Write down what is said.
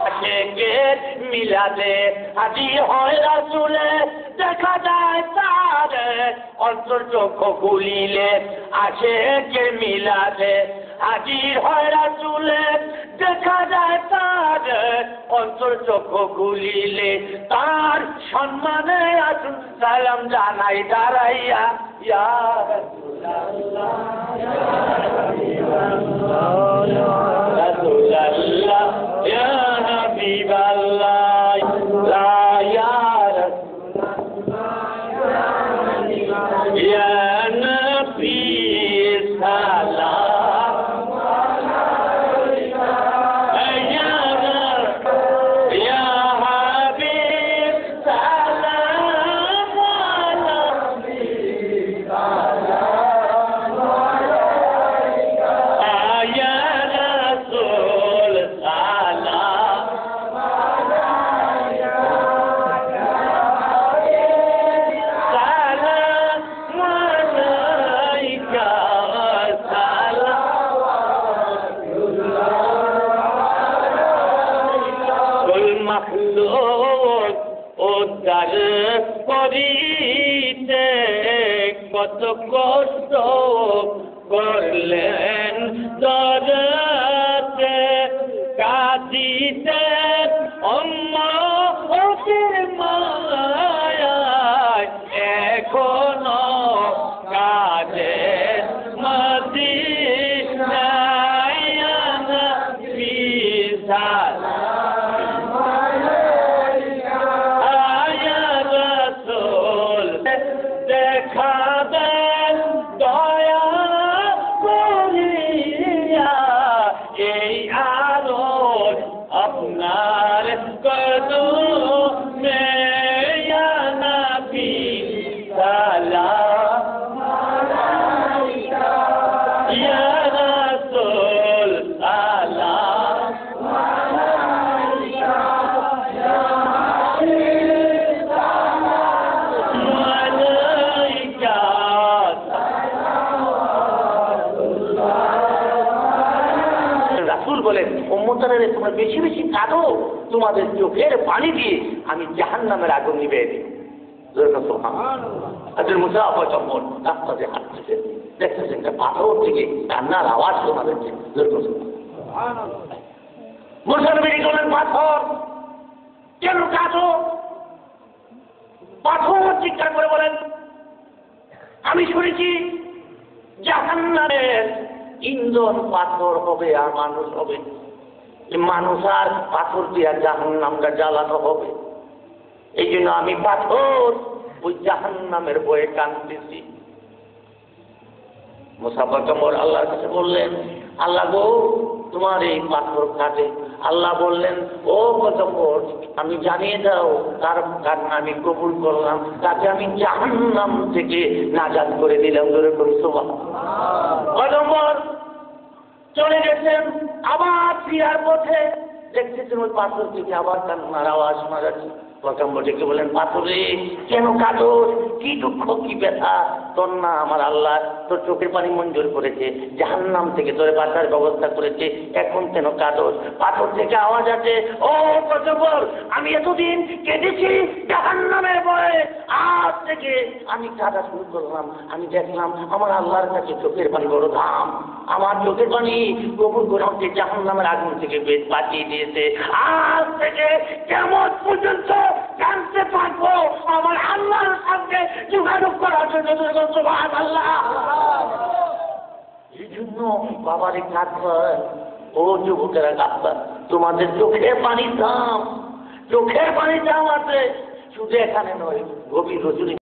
আশেকের মিলাদে হাজির হয় রাসূলে, দেখা যায় তার অন্তর চক্ষু খুলিলে। আশেকের মিলাদে হাজির হয় রাসূলে, দেখা যায় তার অন্তর চক্ষু খুলিলে। তার সম্মানে আসুন সালাম জানাই দাঁড়াইয়া, ইয়া রাসূলুল্লাহ রাসূলুল্লাহ ইয়া হাবিবাল্লাহ লা ইয়া রাসূলুল্লাহ ইয়া নবী সালাম আলাইকা ইয়া ইয়া হাবিব সালাম আলাইকা ইয়া রাসূল সালাম আলাইকা সালাম আলাইকা কুল মাখলুক উদ্ধার করিতে কত কষ্ট করলেন দরতে, কাঁদিতে উম্মতের মায়ায় এখনো কাঁদে মদিনায় নবী সালাম আলাইকা ইয়া রাসূল, দেখা দেন দয়া করিয়া এই আলোর আপনার কদমে ইয়া নবী সালাম আলাইকা ইয়া রাসূল সালাম আলাইকা ইয়া হাবিব সালাম আলাইকা রাসূল বলেন, উম্মতরা তোমরা বেশি বেশি কাঁদো, তোমাদের চোখের পানি দিয়ে আমি জাহান্নামের আগুন নিভিয়ে দিই। সুবহানাল্লাহ। মুসা পয়গম্বর রাস্তা দিয়ে হাঁটতেছেন, দেখতেছেন একটা পাথর থেকে কান্নার আওয়াজ শোনা যাচ্ছে। মুসা নবী বলেন, পাথর কেন কাঁদো? পাথর চিৎকার করে বলেন, আমি শুনেছি জাহান্নামের ইন্ধন পাথর হবে আর মানুষ হবে, মানুষ আর পাথর দিয়ে জাহান্নামটা জ্বালানো হবে। এই জন্য আমি পাথর ওই জাহান্নামের বয়ে কাঁদতেছি। মুসা পয়গম্বর আল্লাহর কাছে বললেন, আল্লাহ গো, তোমার এই পাথর কাটে। আল্লাহ বললেন, ও পয়গম্বর, আমি জানিয়ে দাও তার কান্না আমি কবুল করলাম, তাকে আমি জাহান্নাম থেকে নাজাত করে দিলাম। পয়গম্বর চলে গেছেন, আবার ফিরার পথে দেখতেছেন ওই পাথর থেকে আবার কান্নার আওয়াজ শোনা যাচ্ছে। পয়গম্বর ডেকে বলেন, পাথরে কেন কাঁদো? কি দুঃখ, কি ব্যথা তোর? না, আমার আল্লাহ তোর চোখের পানি মঞ্জুর করেছে, জাহান্নাম থেকে তোর বাঁচার ব্যবস্থা করেছে, এখন কেন কাঁদো? পাথর থেকে আওয়াজ আছে, ও পয়গম্বর, আমি এতদিন কেঁদেছি জাহান্নামের ভয়ে, আজ থেকে আমি কাঁদা শুরু করলাম। আমি দেখলাম আমার আল্লাহর কাছে চোখের পানি বড় দাম, আমার চোখের পানি কবুল করে আমাকে জাহান্নামের আগুন থেকে বাঁচিয়ে দিয়েছে। আজ থেকে কেমন পর্যন্ত জানতে পারবো আমার আল্লাহর সঙ্গে যোগাযোগ করার জন্য। সুবহানাল্লাহ। এই জন্য বাবারে কাঁদবা, ও যুবকেরা কাঁদবা, তোমাদের চোখের পানির দাম, চোখের পানির দাম আছে, শুধু এখানে নয়, গভীর রজনী